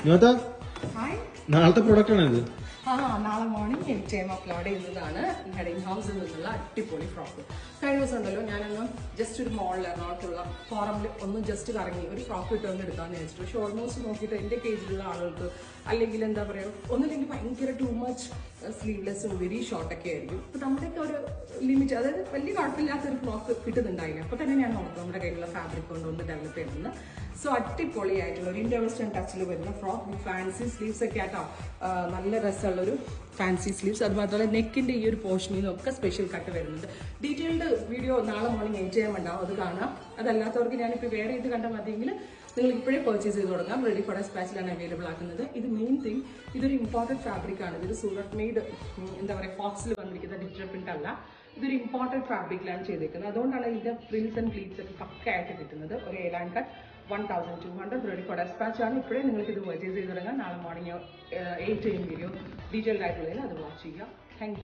Hi. നാളത്തെ product ആണ് ഇത്. നാളെ മോർണിംഗ് 8 AM അപ്ലോഡ് ചെയ്യുന്നതാണ് ഹെഡിങ് ഹൗസിൽ നിന്നുള്ള അടിപൊളി ഫ്രോക്ക്. കഴിഞ്ഞ ദിവസം ഉണ്ടല്ലോ ഞാനൊന്ന് ജസ്റ്റ് ഒരു മോളിൽ എറണാകുളത്തുള്ള ഫോറമിൽ ഒന്ന് ജസ്റ്റ് കറങ്ങി ഒരു ഫ്രോക്ക് ഇട്ടൊന്ന് എടുക്കാമെന്ന് വെച്ചിട്ട്. പക്ഷെ ഓൾമോസ്റ്റ് നോക്കിയിട്ട് എൻ്റെ കേജിലുള്ള ആളുകൾക്ക് അല്ലെങ്കിൽ എന്താ പറയുക ഒന്നില്ലെങ്കിൽ ഭയങ്കര ടു മച്ച് സ്ലീവ്ലെസ്സും വെരി ഷോർട്ടൊക്കെ ആയിരിക്കും. അപ്പോൾ നമ്മുടെയൊക്കെ ഒരു ലിമിറ്റ്, അതായത് വലിയ കുഴപ്പമില്ലാത്തൊരു ഫ്രോക്ക് കിട്ടുന്നുണ്ടായില്ല. അപ്പോൾ തന്നെ ഞാൻ നോക്കും നമ്മുടെ കയ്യിലുള്ള ഫാബ്രിക് കൊണ്ടൊന്ന് ഡെവലപ്പ് ചെയ്യുന്നത്. സോ അടിപൊളിയായിട്ടുള്ള ഒരു ഇന്ത്യ വെസ്റ്റേൺ ടച്ചിൽ വരുന്ന ഫ്രോക്ക് വിത്ത് ഫാൻസി സ്ലീവ്സ് ഒക്കെ ആട്ടോ. നല്ല രസമുള്ളൊരു ഫാൻസി സ്ലീവ്സ്. അതുമാത്രമല്ല നെക്കിൻ്റെ ഈ ഒരു പോർഷനിൽ നിന്നൊക്കെ സ്പെഷ്യൽ കട്ട് വരുന്നുണ്ട്. ഡീറ്റെയിൽഡ് വീഡിയോ നാളെ മോർണിംഗ് 8 AM ഉണ്ടാവും, അത് കാണാം. അതല്ലാത്തവർക്ക് ഞാനിപ്പോൾ വേറെ ഇത് കണ്ടാൽ മതിയെങ്കിൽ നിങ്ങൾ ഇപ്പോഴേ പർച്ചേസ് ചെയ്ത് തുടങ്ങാം. റെഡി ഫോർ ഡെസ്പാച്ചിലാണ് അവൈലബിൾ ആക്കുന്നത്. ഇത് മെയിൻ തിങ്, ഇതൊരു ഇമ്പോർട്ടൻറ്റ് ഫാബ്രിക് ആണ്. ഇതൊരു സൂറത്ത് മെയ്ഡ് എന്താ പറയുക ഫോക്സിൽ വന്നിരിക്കുന്ന ഡിജിറ്റൽ പ്രിന്റ് അല്ല, ഇതൊരു ഇമ്പോർട്ടൻറ്റ് ഫാബ്രിക്കിലാണ് ചെയ്തേക്കുന്നത്. അതുകൊണ്ടാണ് ഇതിൻ്റെ പ്രിൻസ് ആൻഡ് പ്ലീറ്റ്സ് ഒക്കെ പക്കയായിട്ട് കിട്ടുന്നത്. ഒരു ഏലാൻ കട്ട് 1200 റെഡി ഫോർ ഡെസ്പാച്ച് ആണ്. ഇപ്പോഴേ നിങ്ങൾക്ക് ഇത് പർച്ചേസ് ചെയ്ത് തുടങ്ങാം. നാളെ മോർണിംഗ് 8 AM വീഡിയോ ഡീറ്റെയിൽഡ് ആയിട്ടുള്ളതിൽ അത് വാച്ച് ചെയ്യുക. Thank you.